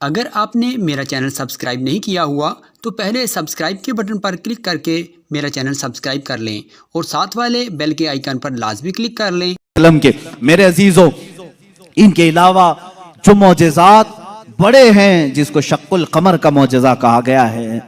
अगर आपने मेरा चैनल सब्सक्राइब नहीं किया हुआ तो पहले सब्सक्राइब के बटन पर क्लिक करके मेरा चैनल सब्सक्राइब कर लें और साथ वाले बेल के आइकन पर लाजमी क्लिक कर लें। के मेरे अजीजों, इनके अलावा जो मौजज़ात बड़े हैं, जिसको शक्कुल कमर का मौजज़ा कहा गया है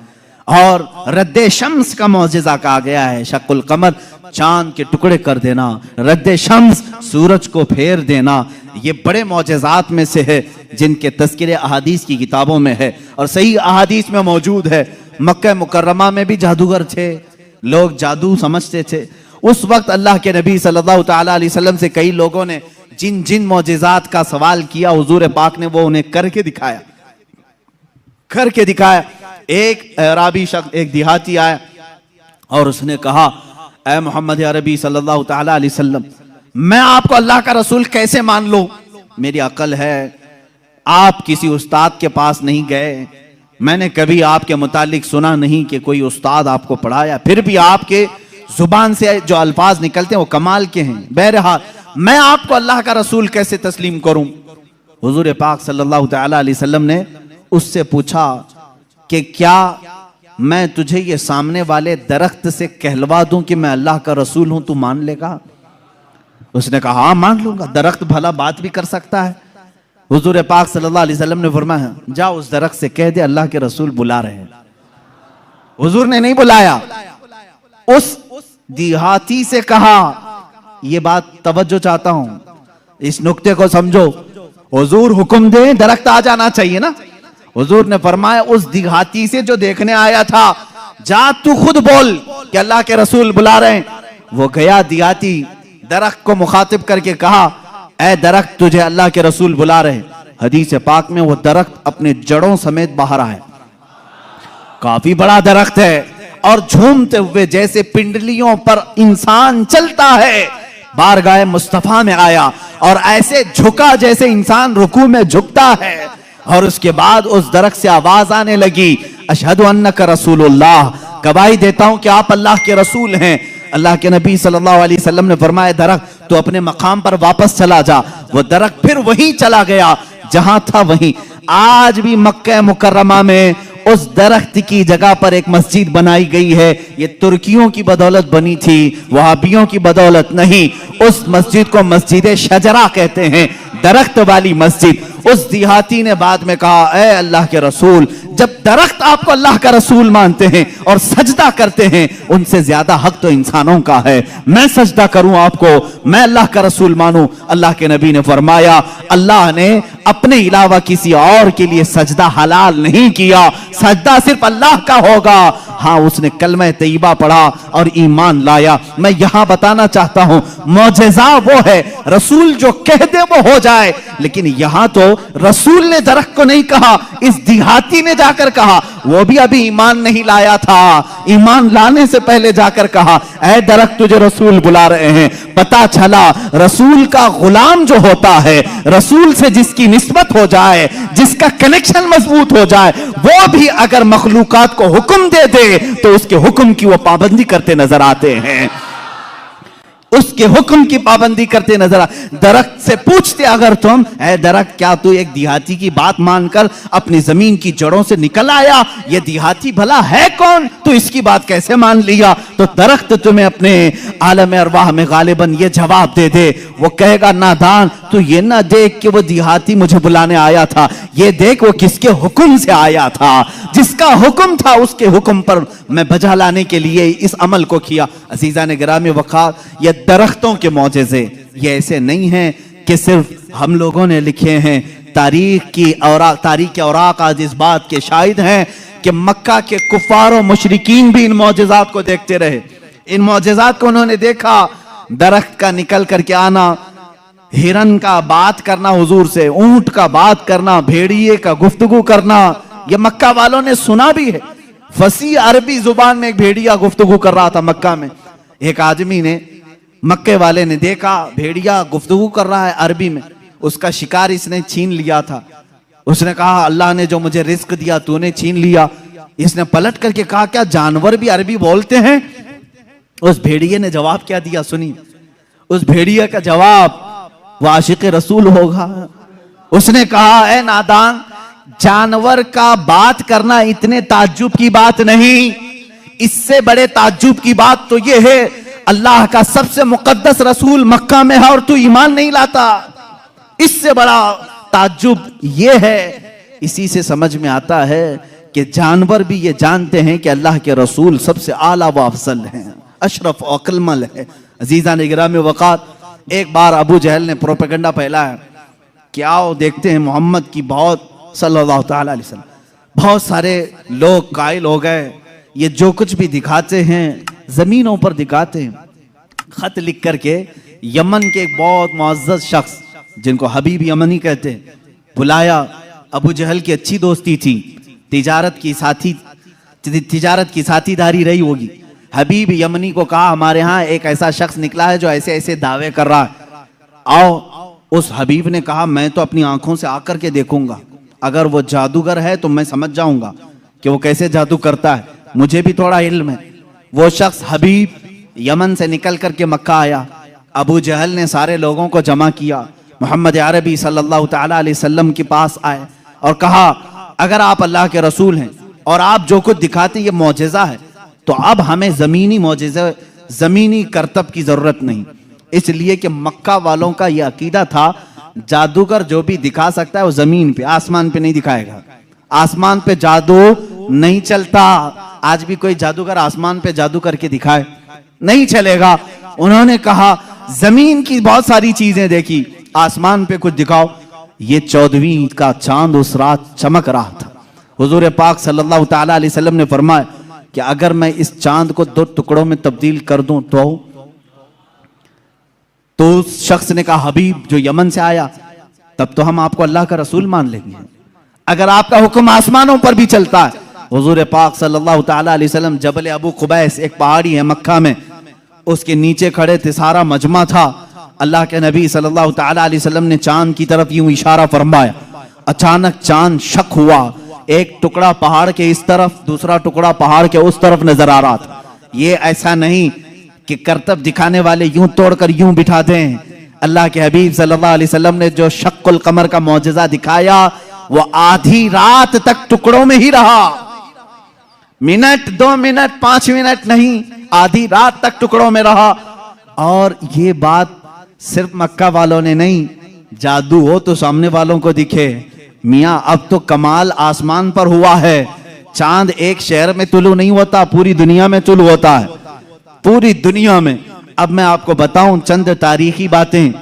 और रद्दे शम्स का मौजज़ा कहा गया है। शक्कुल कमर चांद के टुकड़े कर देना, रद्दे शम्स सूरज को फेर देना, ये बड़े मौजज़ात में से है जिनके तज़किरे अहादीस की किताबों में है और सही अहादीस में मौजूद है। मक्का मुकर्रमा में भी जादूगर थे, लोग जादू समझते थे। उस वक्त अल्लाह के नबी सल्लल्लाहु तआला अलैहि वसल्लम से कई लोगों ने जिन जिन मौजज़ात का सवाल किया, हुजूर पाक ने वो उन्हें करके दिखाया। एक अरबी शख्स, एक देहाती आया और उसने कहा, ऐ मोहम्मद अरबी सल्लल्लाहु तआला अलैहि वसल्लम, मैं आपको अल्लाह का रसूल कैसे मान लूं? मेरी अकल है, आप किसी उस्ताद के पास नहीं गए, मैंने कभी आपके मुतालिक सुना नहीं कि कोई उस्ताद आपको पढ़ाया, फिर भी आपके जुबान से जो अल्फाज निकलते हैं वो कमाल के हैं। बहरहाल मैं आपको अल्लाह का रसूल कैसे तस्लीम करूं? हुजूर पाक सल्लल्लाहु तआला अलैहि वसल्लम ने उससे पूछा कि क्या मैं तुझे ये सामने वाले दरख्त से कहलवा दूं कि मैं अल्लाह का रसूल हूं, तू मान लेगा? उसने कहा, हाँ मान लूंगा, दरख्त भला बात भी कर सकता है। हुजूर पाक सल्लल्लाहु अलैहि वसल्लम ने फरमाया, जा उस दरख्त से कह दे अल्लाह के रसूल बुला रहे हैं। हुजूर ने नहीं बुलाया, उस देहाती से कहा, ये बात तवज्जो चाहता हूं, इस नुक्ते को समझो। हुजूर हुक्म दे, दरख्त आ जाना चाहिए ना। हुजूर ने फरमाया, उस देहाती से जो देखने आया था, जा तू खुद बोल कि अल्लाह के रसूल बुला रहे हैं। वो गया, देहाती दरख्त को मुखातिब करके कहा, ऐ दरख्त, तुझे अल्लाह के रसूल बुला रहे हैं। हदीस पाक में वो दरख्त अपने जड़ों समेत बाहर आया, काफी बड़ा दरख्त है और झूमते हुए जैसे पिंडलियों पर इंसान चलता है, बारगाह मुस्तफा में आया और ऐसे झुका जैसे इंसान रुकू में झुकता है। और उसके बाद उस दरख्त से आवाज आने लगी, अशहदु अन्नका रसूलुल्लाह, गवाही देता हूं कि आप अल्लाह के रसूल हैं। अल्लाह के नबी सल्लल्लाहु अलैहि वसल्लम ने फरमाया, दरख्त तो अपने मकाम पर वापस चला जा। वो दरख्त फिर वहीं चला गया जहां था वहीं। आज भी मक्का मुकर्रमा में उस दरख्त की जगह पर एक मस्जिद बनाई गई है। ये तुर्कियों की बदौलत बनी थी, वहाबियों की बदौलत नहीं। उस मस्जिद को मस्जिद शजरा कहते हैं, दरख्त वाली मस्जिद। उस देहाती ने बाद में कहा, ऐ अल्लाह के रसूल, जब दरख्त आपको अल्लाह का रसूल मानते हैं और सजदा करते हैं, उनसे ज्यादा हक तो इंसानों का है। मैं सजदा करूं आपको, मैं अल्लाह का रसूल मानूं? अल्लाह के नबी ने फरमाया, अल्लाह ने अपने अलावा किसी और के लिए सजदा हलाल नहीं किया, सजदा सिर्फ अल्लाह का होगा। हाँ, उसने कलमा तैयबा पढ़ा और ईमान लाया। मैं यहां बताना चाहता हूं, मौजज़ा वो है रसूल जो कह दे वो हो जाए। लेकिन यहां तो रसूल ने दरख्त को नहीं कहा, इस देहाती ने जाकर कहा, वो भी अभी ईमान नहीं लाया था, ईमान लाने से पहले जाकर कहा, ऐ दरख्त, तुझे रसूल बुला रहे हैं। पता चला रसूल का गुलाम जो होता है, रसूल से जिसकी निस्बत हो जाए, जिसका कनेक्शन मजबूत हो जाए, वो भी अगर मखलूकात को हुक्म दे दे तो उसके हुक्म की वो पाबंदी करते नजर आते हैं, उसके हुक्म की पाबंदी करते नजर आ। दरख्त से पूछते अगर तुम, ऐ दरख्त, क्या तू एक देहाती की बात मानकर अपनी जमीन की जड़ों से निकल आया? ये देहाती भला है कौन, तू इसकी बात कैसे मान लिया? तो दरख्त तुम्हें अपने आलम अरवाह में गालिबन ये जवाब दे दे। वो कहेगा, नादान, तू ये ना देख कि वो देहाती मुझे बुलाने आया था, ये देख वो किसके हुक्म से आया था। जिसका हुक्म था उसके हुक्म पर मैं बजा लाने के लिए इस अमल को किया। अजीजा ने गिरामी वक़ार, ये दरख्तों के मौजज़े ये ऐसे नहीं हैं कि सिर्फ हम लोगों ने लिखे हैं। तारीख के औराक आज इस बात के शाहिद हैं कि मक्का के कुफार और मुशरिकीन भी इन मौजज़ात को देखते रहे। इन मौजज़ात को उन्होंने देखा, दरख्त का निकल करके आना, हिरन का बात करना हुजूर से, ऊंट का बात करना, भेड़िए का गुफ्तगू करना, ये मक्का वालों ने सुना भी है। फसी अरबी जुबान में एक भेड़िया गुफ्तगू कर रहा था मक्का में। एक आदमी ने, मक्के वाले ने देखा भेड़िया गुफ्तगू कर रहा है अरबी में, उसका शिकार इसने छीन लिया था। उसने कहा, अल्लाह ने जो मुझे रिस्क दिया तूने छीन लिया। इसने पलट करके कहा, क्या जानवर भी अरबी बोलते हैं? उस भेड़िए ने जवाब क्या दिया सुनिए। उस भेड़िए का जवाब, वो आशिक रसूल होगा। उसने कहा, ए नादान, जानवर का बात करना इतने ताज्जुब की बात नहीं, इससे बड़े ताज्जुब की बात तो यह है अल्लाह का सबसे मुकद्दस रसूल मक्का में है और तू ईमान नहीं लाता। इससे बड़ा ताज्जुब यह है। इसी से समझ में आता है कि जानवर भी ये जानते हैं कि अल्लाह के रसूल सबसे आला व अफजल हैं, अशरफ और अक्लमल है। अजीजा निगरामी वक़ात, एक बार अबू जहल ने प्रोपेगेंडा फैलाया कि आओ देखते हैं मोहम्मद की बहुत सल्लल्लाहु तआला अलैहि वसल्लम, बहुत सारे लोग कायल हो गए, ये जो कुछ भी दिखाते हैं जमीनों पर दिखाते हैं। खत लिख करके यमन के एक बहुत मुअज़्ज़ज़ शख्स जिनको हबीब यमनी कहते हैं बुलाया। अबू जहल की अच्छी दोस्ती थी, तिजारत की साथीदारी रही होगी। हबीब यमनी को कहा हमारे यहाँ एक ऐसा शख्स निकला है जो ऐसे ऐसे दावे कर रहा है, आओ। उस हबीब ने कहा मैं तो अपनी आंखों से आकर के देखूंगा, अगर वो जादूगर है तो मैं समझ जाऊंगा कि वो कैसे जादू करता है, मुझे भी थोड़ा इल्म है। वो शख्स हबीब यमन से निकल करके मक्का आया। अबू जहल ने सारे लोगों को जमा किया, मोहम्मद अरबी सल्लल्लाहु तआला अलैहि वसल्लम के पास आए और कहा अगर आप अल्लाह के रसूल हैं और आप जो कुछ दिखाते ये मौजिज़ा है, तो अब हमें ज़मीनी मौजिज़ा, ज़मीनी करतब की ज़रूरत नहीं। इसलिए कि मक्का वालों का ये अकीदा था जादूगर जो भी दिखा सकता है वो ज़मीन पे, आसमान पे नहीं दिखाएगा। आसमान पे जादू नहीं चलता। आज भी कोई जादूगर आसमान पे जादू करके दिखाए नहीं चलेगा। उन्होंने कहा जमीन की बहुत सारी चीजें देखी, आसमान पे कुछ दिखाओ। ये 14वीं का चांद उस रात चमक रहा था। हुजूर पाक सल्लल्लाहु तआला अलैहि वसल्लम ने फरमाया कि अगर मैं इस चांद को 2 टुकड़ों में तब्दील कर दूं तो उस शख्स ने कहा हबीब जो यमन से आया, तब तो हम आपको अल्लाह का रसूल मान लेंगे, अगर आपका हुक्म आसमानों पर भी चलता है। हुजूर पाक सल्लल्लाहु तआला अलैहि वसल्लम जबल अबू कुबैस, एक पहाड़ी है मक्का में, उसके नीचे खड़े थे, सारा मजमा था। अल्लाह के नबी सल्लल्लाहु तआला अलैहि वसल्लम ने चांद की तरफ यूं इशारा फरमाया। अचानक चांद शक हुआ, एक टुकड़ा पहाड़ के इस तरफ, दूसरा टुकड़ा पहाड़ के उस तरफ नजर आ रहा था। ये ऐसा नहीं कि करतब दिखाने वाले यूं तोड़कर यूं बिठा दें। अल्लाह के हबीब सल्लल्लाहु अलैहि वसल्लम ने जो शक्कुल कमर का मौजज़ा दिखाया वो आधी रात तक टुकड़ों में ही रहा। मिनट, 2 मिनट, 5 मिनट नहीं, आधी रात तक टुकड़ों में रहा। और ये बात सिर्फ मक्का वालों ने नहीं, जादू हो तो सामने वालों को दिखे। मियां अब तो कमाल आसमान पर हुआ है। चांद एक शहर में तुलू नहीं होता, पूरी दुनिया में तुलू होता है, पूरी दुनिया में। अब मैं आपको बताऊं चंद तारीखी बातें।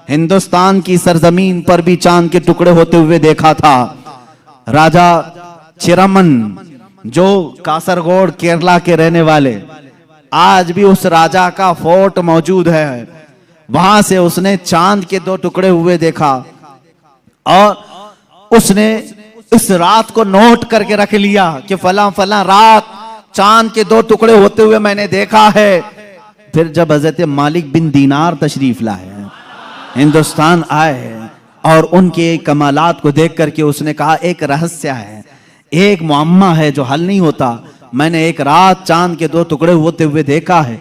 हिंदुस्तान की सरजमीन पर भी चांद के टुकड़े होते हुए देखा था। राजा चिरमन जो कासरगोड केरला के रहने वाले, आज भी उस राजा का फोर्ट मौजूद है। वहां से उसने चांद के 2 टुकड़े हुए देखा और उसने इस रात को नोट करके रख लिया कि फला फला रात चांद के 2 टुकड़े होते हुए मैंने देखा है। फिर जब हजरत मालिक बिन दीनार तशरीफ लाए, हिंदुस्तान आए और उनके कमालात को देख करके उसने कहा एक रहस्य है, एक मुअम्मा है जो हल नहीं होता। मैंने एक रात चांद के 2 टुकड़े होते हुए देखा है।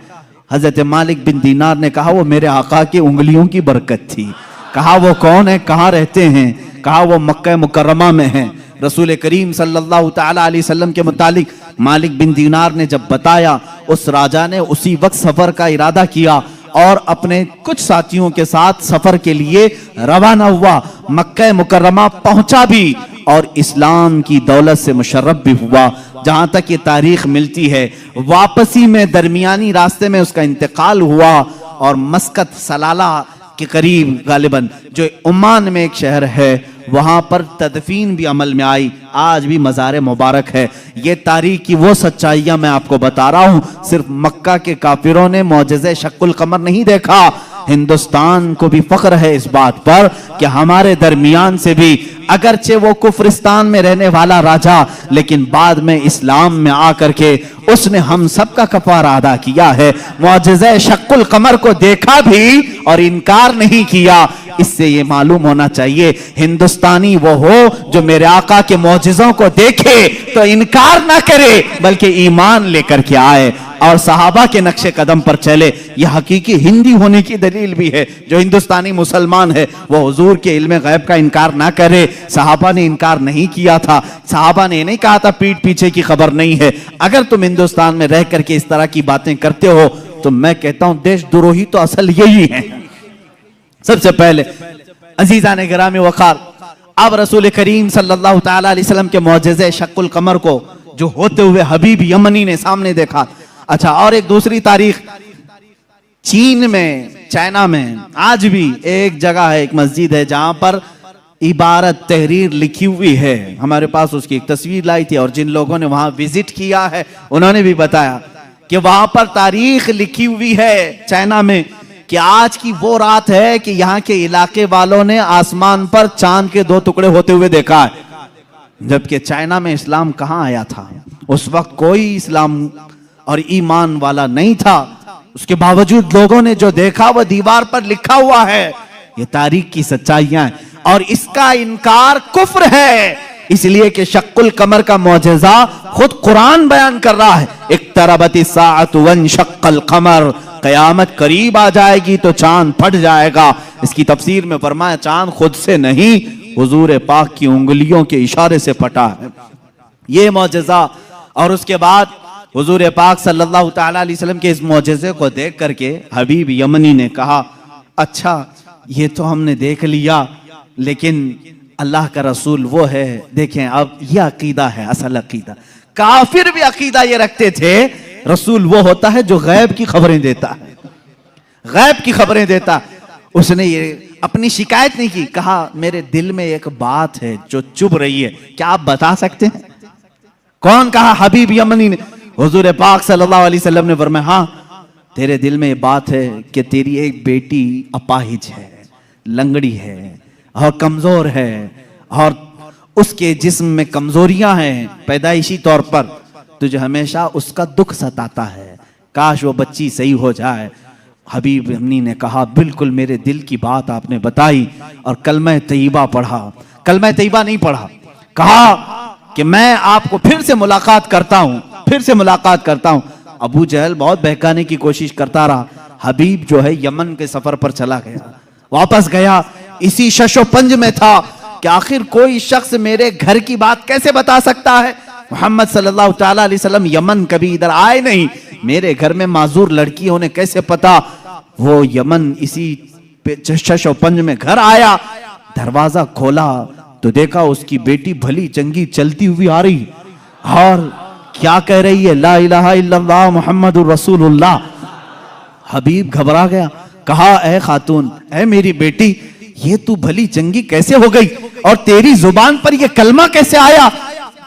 हजरत मालिक बिन दीनार ने कहा वो मेरे आका की उंगलियों की बरकत थी। कहा वो कौन है, कहाँ रहते हैं? कहा वो मक्का मुकर्रमा में है। रसूल करीम सल्लल्लाहु तआला अलैहि वसल्लम के मुतालिक मालिक बिन दीनार ने जब बताया, उस राजा ने उसी वक्त सफर का इरादा किया और अपने कुछ साथियों के साथ सफर के लिए रवाना हुआ। मक्का मुकर्रमा पहुंचा भी और इस्लाम की दौलत से मुशर्रफ भी हुआ। जहां तक ये तारीख मिलती है, वापसी में दरमियानी रास्ते में उसका इंतकाल हुआ और मस्कत सलाला के करीब गालिबन जो ओमान में एक शहर है, वहां पर तदफीन भी अमल में आई। आज भी मज़ार मुबारक है। ये तारीख की वो सच्चाइयां मैं आपको बता रहा हूं। सिर्फ मक्का के काफिरों ने मौजज़े शक्कुल कमर नहीं देखा, हिंदुस्तान को भी फख्र है इस बात पर कि हमारे दरमियान से भी, अगरचे वो कुफरिस्तान में रहने वाला राजा, लेकिन बाद में इस्लाम में आकर के उसने हम सबका कफारा अदा किया है। मौजज़े शक्कुल कमर को देखा भी और इनकार नहीं किया। इससे ये मालूम होना चाहिए हिंदुस्तानी वो हो जो मेरे आका के मौजज़ों को देखे तो इनकार ना करे, बल्कि ईमान लेकर के आए। और सहाबा के नक्शे कदम पर चले। यह हकीकी हिंदी होने की दलील भी है। जो हिंदुस्तानी मुसलमान है वो हुजूर के इल्म गैब का इनकार ना करे। सहाबा ने इनकार नहीं किया था। सहाबा ने नहीं कहा था पीठ पीछे की खबर नहीं है। अगर तुम हिंदुस्तान में रह करके इस तरह की बातें करते हो तो मैं कहता हूं देशद्रोही तो असल यही है। सबसे पहले अजीजा ने गिरामी वकार, अब रसूल करीम सल्लल्लाहु तआला अलैहि वसल्लम के मौजज़े शक्कुल कमर को जो होते हुए हबीब यमनी ने सामने देखा। अच्छा, और एक दूसरी तारीख, चीन में, चाइना में आज भी एक जगह है, एक मस्जिद है जहां पर इबारत तहरीर लिखी हुई है। हमारे पास उसकी एक तस्वीर लाई थी और जिन लोगों ने वहां विजिट किया है उन्होंने भी बताया कि वहां पर तारीख लिखी हुई है चाइना में कि आज की वो रात है कि यहाँ के इलाके वालों ने आसमान पर चांद के 2 टुकड़े होते हुए देखा है। जबकि चाइना में इस्लाम कहां आया था? उस वक्त कोई इस्लाम और ईमान वाला नहीं था। उसके बावजूद लोगों ने जो देखा वह दीवार पर लिखा हुआ है। ये तारीख की सच्चाइयां हैं और इसका इनकार कुफ्र है। इसलिए कि शक्कुल कमर का मौजज़ा खुद कुरान बयान कर रहा है। इक्तरबति साअतु वंशक्कल कमर, कयामत करीब आ जाएगी तो चांद फट जाएगा। इसकी तफसीर में फरमाया चांद खुद से नहीं, हुजूर पाक की उंगलियों के इशारे से फटा है। ये मौजज़ा। और उसके बाद हुजूर पाक सल्लल्लाहु तआला अलैहि वसल्लम के इस मौजज़े को देख करके हबीब यमनी ने कहा, अच्छा ये तो हमने देख लिया, लेकिन अल्लाह का रसूल वो है। देखें, अब यह अकीदा है, असल अकीदा। काफिर भी अकीदा ये रखते थे रसूल वो होता है जो गैब की खबरें देता है, गैब की खबरें देता। उसने ये अपनी शिकायत नहीं की, कहा मेरे दिल में एक बात है जो चुभ रही है, क्या आप बता सकते हैं? कौन कहा? हबीब यमनी ने। हुजूर पाक सल्लल्लाहु अलैहि वसल्लम ने फरमाया, हाँ तेरे दिल में ये बात है कि तेरी एक बेटी अपाहिज है, लंगड़ी है और कमजोर है और उसके जिस्म में कमजोरियां हैं पैदाइशी तौर पर, तुझे हमेशा उसका दुख सताता है, काश वो बच्ची सही हो जाए। हबीब यमनी ने कहा, बिल्कुल मेरे दिल की बात आपने बताई और कलमा तैयबा पढ़ा। कलमा तैयबा नहीं पढ़ा, कहा कि मैं आपको फिर से मुलाकात करता हूं, फिर से मुलाकात करता हूं। अबू जहल बहुत बहकाने की कोशिश करता रहा। हबीब जो है यमन के सफर पर चला गया, वापस गया, इसी शशोपंज में था कि आखिर कोई शख्स मेरे घर की बात कैसे बता सकता है। मोहम्मद सल्लल्लाहु तआला अलैहि वसल्लम यमन कभी इधर आए नहीं, मेरे घर में माजूर लड़कियों ने कैसे पता? वो यमन इसी शशोपंज में घर आया, दरवाजा खोला तो देखा उसकी बेटी भली चंगी चलती हुई आ रही और क्या कह रही है, ला इलाहा इल्लल्लाह मुहम्मदुर रसूलुल्लाह। हबीब घबरा गया, कहा ए खातून, ए मेरी बेटी, ये तू भली चंगी कैसे हो गई और तेरी जुबान पर ये कलमा कैसे आया?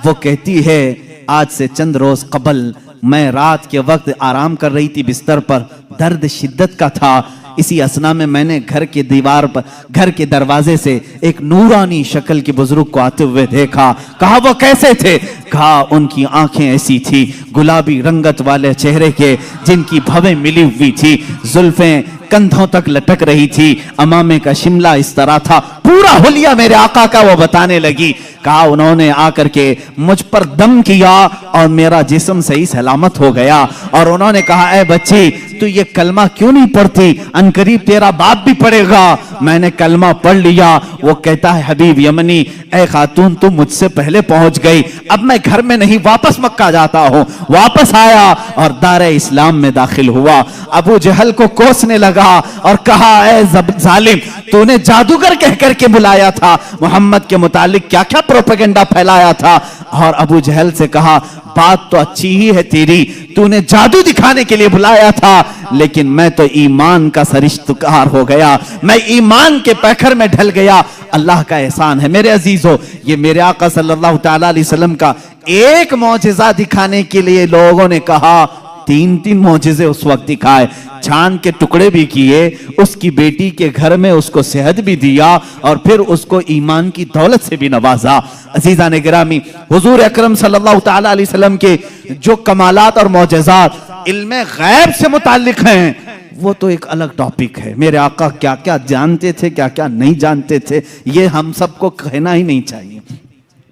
वो कहती है, आज से चंद रोज कबल मैं रात के वक्त आराम कर रही थी बिस्तर पर, दर्द शिद्दत का था। इसी असना में मैंने घर के दीवार पर, घर के दरवाजे से एक नूरानी शक्ल के बुजुर्ग को आते हुए देखा। कहा वो कैसे थे? कहा उनकी आंखें ऐसी थी गुलाबी रंगत वाले चेहरे के, जिनकी भवें मिली हुई थी, जुल्फें कंधों तक लटक रही थी, अमामे का शिमला इस तरह था, पूरा हुलिया मेरे आका का वो बताने लगी। कहा उन्होंने आकर के मुझ पर दम किया और मेरा जिस्म सही सलामत हो गया और उन्होंने कहा, ए बच्ची तू ये कलमा क्यों नहीं पढ़ती, अनकरीब तेरा बाप भी पढ़ेगा। मैंने कलमा पढ़ लिया। वो कहता है, हबीब यमनी, ए खातून तू मुझसे पहले पहुंच गई, अब मैं घर में नहीं वापस मक्का जाता हूं। वापस आया और दारे इस्लाम में दाखिल हुआ। अबू जहल को कोसने लगा और कहा, ए जालिम, तूने जादूगर कह करके बुलाया था, मोहम्मद के मुतालिक क्या क्या प्रोपेगेंडा फैलाया था। और अबू जहल से कहा, बात तो अच्छी ही है तेरी, तूने जादू दिखाने के लिए बुलाया था, लेकिन मैं तो ईमान का सरिश्तकार हो गया, मैं ईमान के पैखर में ढल गया। अल्लाह का एहसान है मेरे अजीजों, ये मेरे आका सल्लल्लाहु तआला अलैहि वसल्लम का एक मौजिजा दिखाने के लिए लोगों ने कहा 3-3 मौजिजे उस वक्त दिखाए, चांद के टुकड़े भी किए, उसकी बेटी के घर में उसको सेहत भी दिया और फिर उसको ईमान की दौलत से भी नवाजा। अजीजा ने गिरामी, हुजूर अकरम सल्लल्लाहु तआला अलैहि वसल्लम के जो कमालात और मौजज़ात इल्मे गैब से मुताल्लिक हैं, वो तो एक अलग टॉपिक है। मेरे आका क्या क्या जानते थे, क्या क्या नहीं जानते थे, ये हम सबको कहना ही नहीं चाहिए।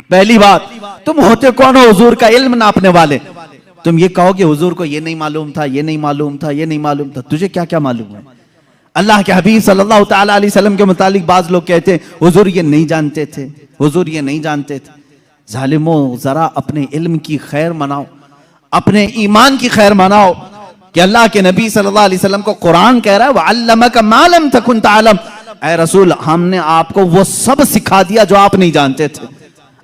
पहली बात, तुम होते कौन हो हुजूर का इल्म नापने वाले? तुम ये कहोगे हुजूर को ये नहीं मालूम था, ये नहीं मालूम था, ये नहीं मालूम था, तुझे क्या क्या मालूम है? अल्लाह के हबीब सल्लल्लाहु ताला अलैहि वसल्लम के मुतालिक बाज लोग कहते हैं हुजूर ये नहीं जानते थे, हुजूर ये नहीं जानते थे। जालिमों, जरा अपने इल्म की खैर मनाओ, अपने ईमान की खैर मनाओ कि अल्लाह के नबी सल्लल्लाहु अलैहि वसल्लम को कुरान कह रहा है वअल्लमका मा लम तकुन तअलम, ऐ रसूल हमने आपको वो सब सिखा दिया जो आप नहीं जानते थे।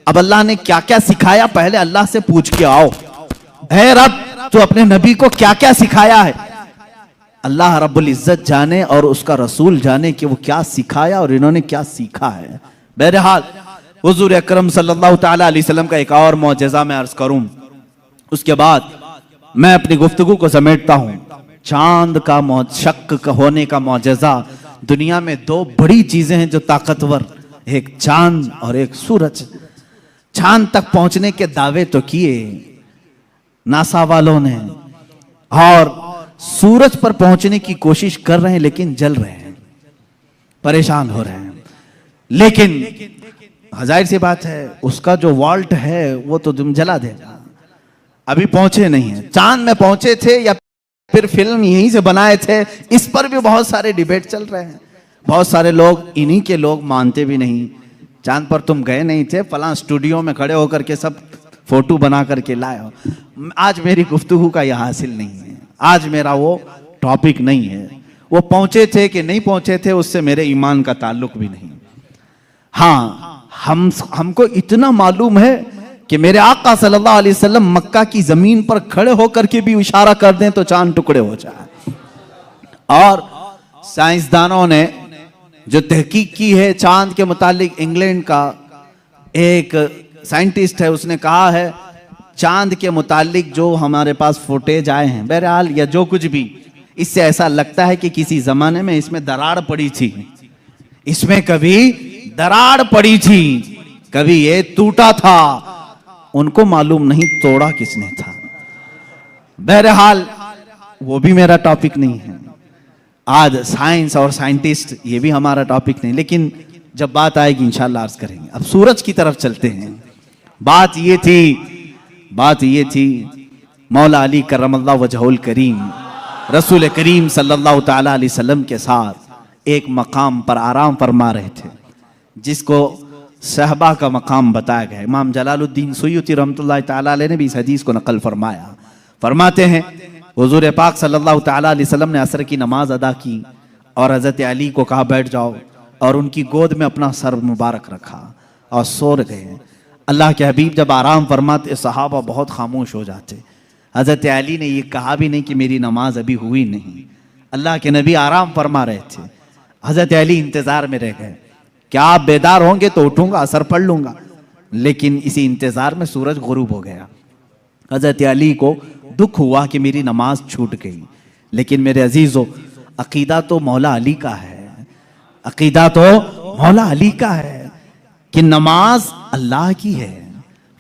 अब अल्लाह ने क्या क्या सिखाया पहले अल्लाह से पूछ के आओ, ऐ रब तो अपने नबी को क्या क्या सिखाया है? अल्लाह रब्बुल इज्जत जाने और उसका रसूल जाने कि वो क्या सिखाया और इन्होंने क्या सीखा है। बहरहाल हुजूर अकरम सल्लल्लाहु ताला अलैहि वसल्लम का एक और मौजज़ा मैं अर्ज करूं, उसके बाद मैं अपनी गुफ्तगू को समेटता हूं। चांद का शक का होने का मौजज़ा। दुनिया में दो बड़ी चीजें हैं जो ताकतवर, एक चांद और एक सूरज। चांद तक पहुंचने के दावे तो किए नासा वालों ने, और सूरज पर पहुंचने की कोशिश कर रहे हैं, लेकिन जल रहे हैं, परेशान हो रहे हैं। लेकिन जाहिर सी बात है उसका जो वॉल्ट है वो तो तुम जला देगा। अभी पहुंचे नहीं है। चांद में पहुंचे थे या फिर फिल्म यहीं से बनाए थे, इस पर भी बहुत सारे डिबेट चल रहे हैं। बहुत सारे लोग, इन्हीं के लोग मानते भी नहीं चांद पर तुम गए नहीं थे, फलां स्टूडियो में खड़े होकर के सब फोटो बना करके लाए हो। आज मेरी गुफ्तगू का यह हासिल नहीं है, आज मेरा वो टॉपिक नहीं है। वो पहुंचे थे कि नहीं पहुंचे थे उससे मेरे ईमान का ताल्लुक भी नहीं। हाँ, हमको इतना मालूम है कि मेरे आका सल्लल्लाहु अलैहि वसल्लम मक्का की जमीन पर खड़े होकर के भी इशारा कर दें तो चांद टुकड़े हो जाए। और साइंसदानों ने जो तहकीक की है चांद के मुतालिक, इंग्लैंड का एक साइंटिस्ट है, उसने कहा है चांद के मुतालिक जो हमारे पास फुटेज आए हैं, बहरहाल या जो कुछ भी, इससे ऐसा लगता है कि किसी जमाने में इसमें दरार पड़ी थी, इसमें कभी दरार पड़ी थी, कभी ये टूटा था। उनको मालूम नहीं तोड़ा किसने था। बहरहाल वो भी मेरा टॉपिक नहीं है आज। साइंस और साइंटिस्ट ये भी हमारा टॉपिक नहीं, लेकिन जब बात आएगी इंशाल्लाह अर्ज करेंगे। अब सूरज की तरफ चलते हैं। बात ये थी मौला अली करमल्लाहु वजहुल करीम रसूल करीम सल्लल्लाहु ताला अलैहि वसल्लम के साथ एक मकाम पर आराम फरमा रहे थे, जिसको सहबा का मकाम बताया गया। इमाम जलालुद्दीन सुयूती रहमतुल्लाह ताला अलैह ने भी इस हदीस को नकल फरमाया। फरमाते हैं हुजूर पाक सल्लल्लाहु ताला अलैहि वसल्लम ने असर की नमाज अदा की और हजरत अली को कहा बैठ जाओ, और उनकी गोद में अपना सर मुबारक रखा और सो गए। अल्लाह के हबीब जब आराम फरमाते सहाबा बहुत खामोश हो जाते। हजरत अली ने ये कहा भी नहीं कि मेरी नमाज अभी हुई नहीं, अल्लाह के नबी आराम फरमा रहे थे। हजरत अली इंतजार में रह गए, क्या आप बेदार होंगे तो उठूंगा असर पढ़ लूंगा। लेकिन इसी इंतजार में सूरज गुरूब हो गया। हजरत अली को दुख हुआ कि मेरी नमाज छूट गई। लेकिन मेरे अजीजों, अकीदा तो मौला अली का है, अकीदा तो मौला अली का है कि नमाज अल्लाह की है,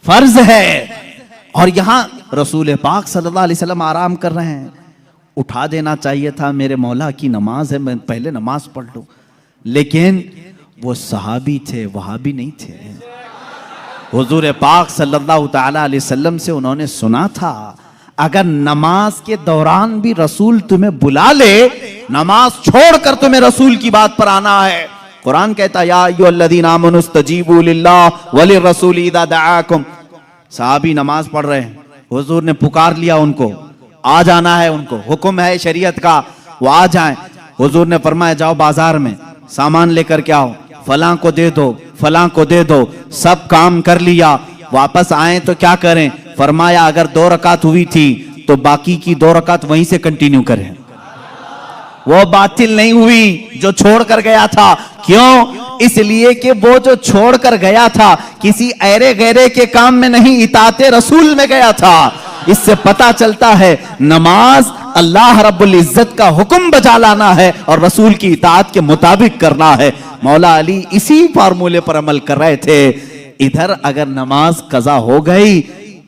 फर्ज है। और यहां रसूल पाक सल्लल्लाहु अलैहि वसल्लम आराम कर रहे हैं, उठा देना चाहिए था, मेरे मौला की नमाज है, मैं पहले नमाज पढ़ लूं। लेकिन वो सहाबी थे, वहाबी नहीं थे। हुजूर पाक सल्लल्लाहु ताला अलैहि वसल्लम से उन्होंने सुना था अगर नमाज के दौरान भी रसूल तुम्हें बुला ले, नमाज छोड़कर तुम्हें रसूल की बात पर आना है। कुरान कहता है या अय्युहल्लज़ीना आमनू इस्तजीबू लिल्लाह वलिर्रसूल इज़ा दआकुम। साहबी नमाज पढ़ रहे हैं, हुजूर ने पुकार लिया उनको, आ जाना है, उनको हुक्म है शरीयत का, वो आ जाएं। हुजूर ने फरमाया जाओ बाजार में सामान लेकर के आओ, फलां को दे दो, फलां को दे दो। सब काम कर लिया, वापस आए तो क्या करें? फरमाया अगर 2 रकात हुई थी तो बाकी की 2 रकात वहीं से कंटिन्यू करें, वो बातिल नहीं हुई जो छोड़ कर गया था। क्यों? इसलिए कि वो जो छोड़ कर गया था किसी ऐरे गैरे के काम में नहीं, इताते रसूल में गया था। इससे पता चलता है नमाज अल्लाह रब्बुल इज्जत का हुक्म बजा लाना है और रसूल की इताअत के मुताबिक करना है। मौला अली इसी फार्मूले पर अमल कर रहे थे। इधर अगर नमाज कज़ा हो गई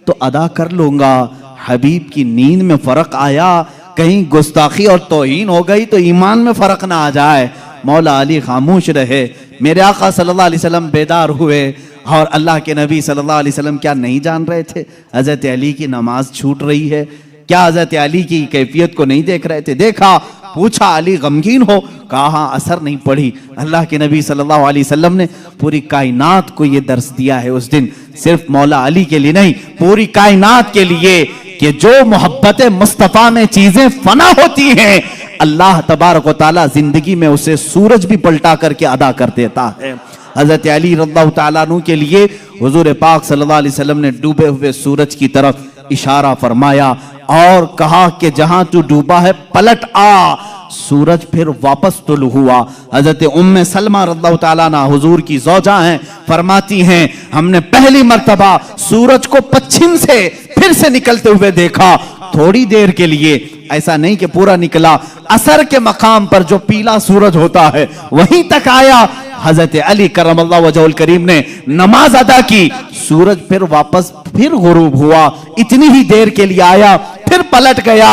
तो अदा कर लूंगा, हबीब की नींद में फर्क आया, कहीं गुस्ताखी और तौहीन हो गई तो ईमान में फर्क ना आ जाए। मौला अली खामोश रहे। मेरे आका सल्लल्लाहु अलैहि वसल्लम बेदार हुए और अल्लाह के नबी सल्लल्लाहु अलैहि वसल्लम क्या नहीं जान रहे थे हजरत अली की नमाज छूट रही है? क्या हजरत अली की कैफियत को नहीं देख रहे थे? देखा, पूछा, अली गमगीन हो? कहा असर नहीं पड़ी। अल्लाह के नबी सल्लल्लाहु अलैहि वसल्लम ने पूरी कायनात को ये दर्स दिया है उस दिन, सिर्फ मौला अली के लिए नहीं, पूरी कायनात के लिए, कि जो मोहब्बत मुस्तफ़ा में चीजें फना होती हैं, अल्लाह तबारक व तआला जिंदगी में उसे सूरज भी पलटा करके अदा कर देता है। हजरत अली रज़ियल्लाहु तआला अन्हु के लिए हुजूर पाक सल्लल्लाहु अलैहि वसल्लम ने डूबे हुए सूरज की तरफ इशारा फरमाया और कहा कि जहां तू डूबा है पलट आ। सूरज फिर वापस तुल हुआ। हजरत उम्मे सलमा रज़ियल्लाहु तआला अन्हा हुजूर की ज़ौजा हैं, फरमाती हैं हमने पहली मर्तबा सूरज को पश्चिम से फिर से निकलते हुए देखा, थोड़ी देर के लिए, ऐसा नहीं कि पूरा निकला, असर के मकाम पर जो पीला सूरज होता है वहीं तक आया। हजरत अली करमल्लाहु वजहुल करीम ने नमाज अदा की, सूरज फिर वापस फिर गुरूब हुआ, इतनी ही देर के लिए आया, फिर पलट गया।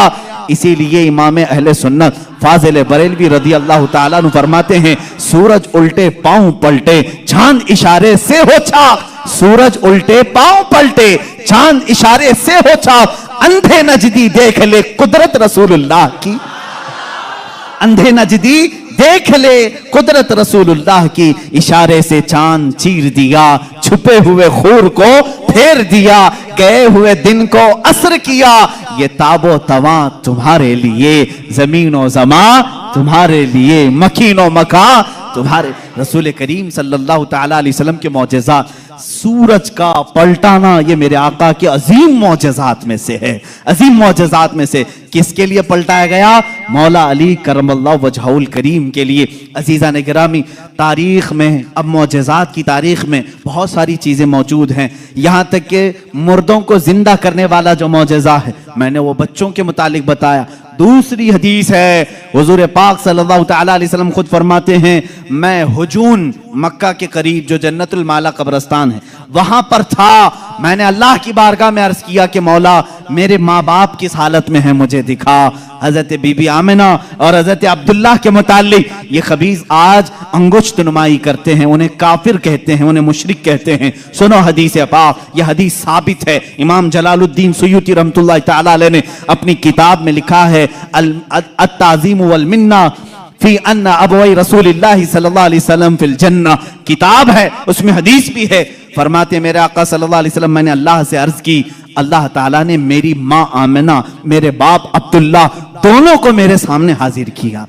इसीलिए इमाम अहले सुन्नत फाजिल बरेलवी रदी अल्लाह ताला अन्हु फरमाते हैं सूरज उल्टे पांव पलटे, चांद इशारे से हो चाक। सूरज उल्टे पांव पलटे, चांद इशारे से हो चाक। अंधे नजदी देख ले कुदरत रसूलुल्लाह की, अंधे नजदी देख ले कुदरत रसूलुल्लाह की। इशारे से चांद चीर दिया, छुपे हुए खूर को फेर दिया, गए हुए दिन को असर किया। ये ताबो तवा तुम्हारे लिए, जमीनो जमा तुम्हारे लिए, मकीनो मका तुम्हारे। रसूल करीम सल्लल्लाहु ताला अलैहि वसल्लम के मौजज़ात, सूरज का पलटाना ये मेरे आका के अजीम मौजज़ात में से है, अजीम मौजज़ात में से। किसके लिए पलटाया गया? मौला अली करमल्लाहु वजहुल करीम के लिए। अजीज़ान गिरामी, तारीख में, अब मौजज़ात की तारीख में बहुत सारी चीज़ें मौजूद हैं, यहाँ तक कि मुर्दों को जिंदा करने वाला जो मौजज़ा है, मैंने वो बच्चों के मुतालिक बताया। दूसरी हदीस है, हुजूर पाक सल्लल्लाहु तआला अलैहि वसल्लम खुद फरमाते हैं मैं हुजून, मक्का के करीब जो जन्नतुल माला कब्रिस्तान है, वहां पर था। मैंने अल्लाह की बारगाह में अर्ज किया कि मौला मेरे माँ बाप किस हालत में है मुझे दिखा। हजरत बीबी आमिना और हजरत अब्दुल्ला के मुतालिक ये खबीस आज अंगुश्त नुमाई करते हैं, उन्हें काफिर कहते हैं, उन्हें मुशरिक कहते हैं। सुनो हदीस पाक, यह हदीस साबित है। इमाम जलालुद्दीन सुयूती रहमतुल्लाह तआला अलैह ने अपनी किताब में लिखा है अत-ताज़ीम वल मिन्ना फी अन्ना अबवई रसूलिल्लाह सल्लल्लाहु अलैहि वसल्लम फिल जन्नह, किताब है, उसमें हदीस भी है। फरमाते मेरे आका सल्लल्लाहु अलैहि वसल्लम, मैंने अल्लाह से अर्ज की, अल्लाह ताला ने मेरी माँ आमिना, मेरे बाप अब्दुल्ला, दोनों को मेरे सामने हाजिर किया।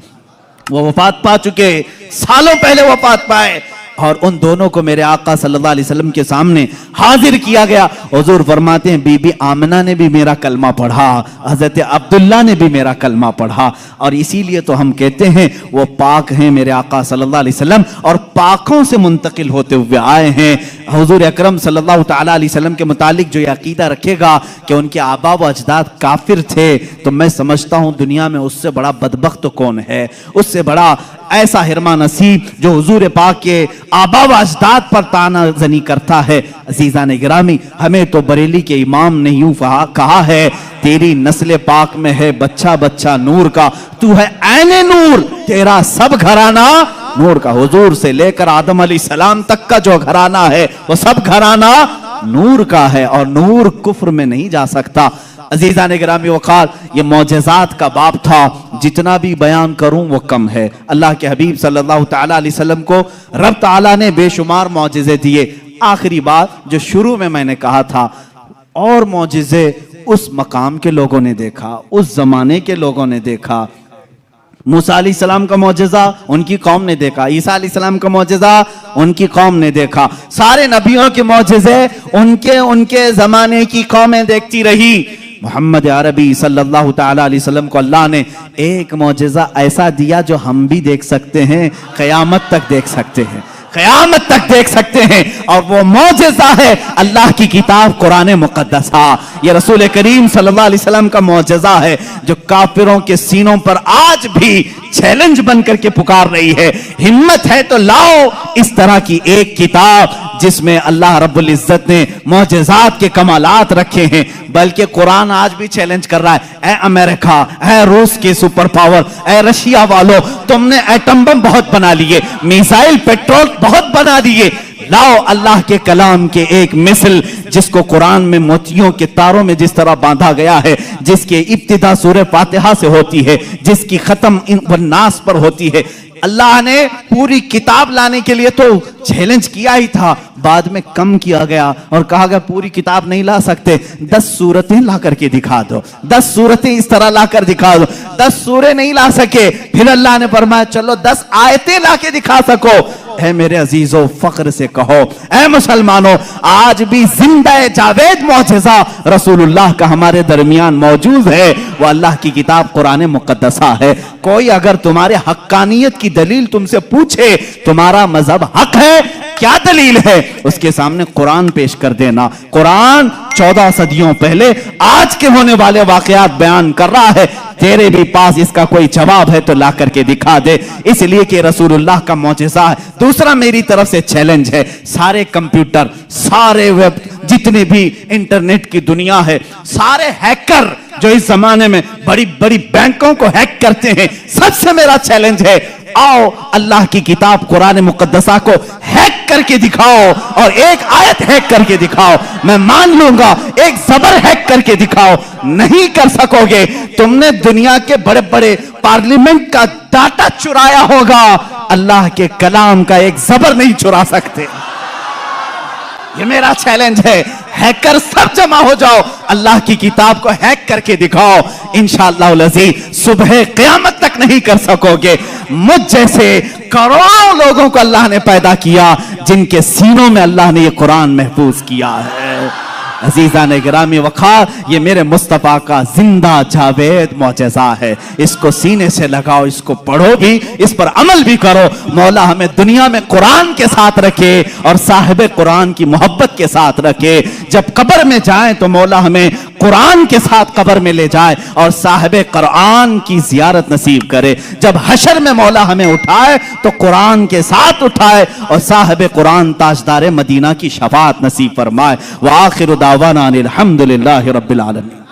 वो वफात पा चुके, सालों पहले वफात पाए, और उन दोनों को मेरे आका सल्लल्लाहु अलैहि वसल्लम के सामने हाजिर किया गया। हुजूर फरमाते हैं बीबी आमिना ने भी मेरा कलमा पढ़ा, हजरत अब्दुल्ला ने भी मेरा कलमा पढ़ा, और इसीलिए तो हम कहते हैं वो पाक हैं मेरे आका सल्लल्लाहु अलैहि वसल्लम, और पाकों से मुंतकिल होते हुए आए हैं। हुजूर अकरम सल्लल्लाहु तआला अलैहि वसल्लम के मुतालिक जो अकीदा रखेगा कि उनके आबा व अजदाद काफिर थे, तो मैं समझता हूँ दुनिया में उससे बड़ा बदबख्त कौन है, उससे बड़ा ऐसा हिरमा नसीब जो हुजूर पाक के आबा व अजदाद पर ताना जनी करता है। अजीज़ान गिरामी, हमें तो बरेली के इमाम ने यूं कहा है तेरी नस्ल पाक में है बच्चा बच्चा नूर का, तू है ऐने नूर, तेरा सब घराना नूर का। हुजूर से लेकर आदम अलैहिस्सलाम तक का जो घराना है वो सब घराना नूर का है, और नूर कुफ्र में नहीं जा सकता। अजीज़ान गिरामी वक़ार, ये मौजज़ात का बाब था, जितना भी बयान करूं वो कम है। अल्लाह के हबीब सल्लल्लाहु तआला अलैहि वसल्लम को रब ताला ने बेशुमार मौजज़े दिए। आखिरी बात जो शुरू में मैंने कहा था, और मौजज़े उस मकाम के लोगों ने देखा, उस जमाने के लोगों ने देखा। मूसा अलैहिस्सलाम का मौजज़ा उनकी कौम ने देखा, ईसा अलैहिस्सलाम का मौजज़ा उनकी कौम ने देखा, सारे नबियों के मौजज़े उनके जमाने की कौमें देखती रही। मोहम्मद अरबी सल्लल्लाहु तआला अलैहि वसल्लम को अल्लाह ने एक मौजज़ा ऐसा दिया जो हम भी देख सकते हैं, क़यामत तक देख सकते हैं, क़यामत तक देख सकते हैं, और वो मौजज़ा है अल्लाह की किताब कुरान मुक़द्दसा। ये रसूल करीम सल्लल्लाहु अलैहि वसल्लम का मौजज़ा है जो काफिरों के सीनों पर आज भी चैलेंज बन करके पुकार रही है। हिम्मत है तो लाओ इस तरह की एक किताब जिसमें अल्लाह रब्बुल इज्जत ने मौजज़ात के कमालात रखे हैं। बल्कि कुरान आज भी चैलेंज कर रहा है, ए अमेरिका, ए रूस के सुपर पावर, ए रशिया वालों, तुमने एटम बम बहुत बना लिए, मिसाइल पेट्रोल बहुत बना दिए। लाओ अल्लाह के कलाम के एक मिसल, जिसको कुरान में मोतियों के तारों में जिस तरह बांधा गया है, जिसकी इब्तिदा सूरह फातिहा से होती है, जिसकी खत्म वन्नास पर होती है। अल्लाह ने पूरी किताब लाने के लिए तो चैलेंज किया ही था, बाद में कम किया गया और कहा गया पूरी किताब नहीं ला सकते, 10 सूरतें ला करके दिखा दो, 10 सूरतें इस तरह ला कर दिखा दो। 10 सूरतें नहीं ला सके, फिर अल्लाह ने फरमाया चलो 10 आयतें ला के दिखा सको। ऐ मेरे अजीजों, फख्र से कहो, ऐ मुसलमानों, आज भी जिंदा जावेद मौजज़ा रसूलुल्लाह का हमारे दरमियान मौजूद है। वो अल्लाह की किताब कुरान मुकद्दसा है। कोई अगर तुम्हारे हक्कानियत की दलील तुमसे पूछे, तुम्हारा मजहब हक है, क्या दलील है, उसके सामने कुरान पेश कर देना। कुरान 14 सदियों पहले आज के होने वाले वाकयात बयान कर रहा है। तेरे भी पास इसका कोई जवाब है तो ला करके दिखा दे, इसलिए कि रसूलुल्लाह का मौजज़ा है। दूसरा मेरी तरफ से चैलेंज है, सारे कंप्यूटर, सारे वेब, जितने भी इंटरनेट की दुनिया है, सारे हैकर जो इस जमाने में बड़ी बड़ी बैंकों को हैक करते हैं, सबसे मेरा चैलेंज है, आओ अल्लाह की किताब कुरान मुकद्दसा को हैक करके दिखाओ और एक आयत हैक करके दिखाओ, मैं मान लूंगा। एक ज़बर हैक करके दिखाओ, नहीं कर सकोगे। तुमने दुनिया के बड़े बड़े पार्लियामेंट का डाटा चुराया होगा, अल्लाह के कलाम का एक ज़बर नहीं चुरा सकते। ये मेरा चैलेंज है, हैकर सब जमा हो जाओ, अल्लाह की किताब को हैक करके दिखाओ। इंशाअल्लाह अज़ीज़ सुबह क़यामत तक नहीं कर सकोगे। मुझ जैसे करोड़ों लोगों को अल्लाह ने पैदा किया, जिनके सीनों में अल्लाह ने ये कुरान महफूज किया है। अजीज़ान गिरामी वक़ार, ये मेरे मुस्तफ़ा का जिंदा जावेद मौजज़ा है। इसको सीने से लगाओ, इसको पढ़ो भी, इस पर अमल भी करो। मौला हमें दुनिया में कुरान के साथ रखे और साहिब कुरान की मोहब्बत के साथ रखे। जब कब्र में जाए तो मौला हमें कुरान के साथ कब्र में ले जाए और साहिब कुरान की ज़ियारत नसीब करे। जब हशर में मौला हमें उठाए तो कुरान के साथ उठाए और साहिब कुरान ताजदार मदीना की शफाअत नसीब फरमाए। व आखिर दावाना अनिल हम्दुलिल्लाहि रब्बिल आलमीन।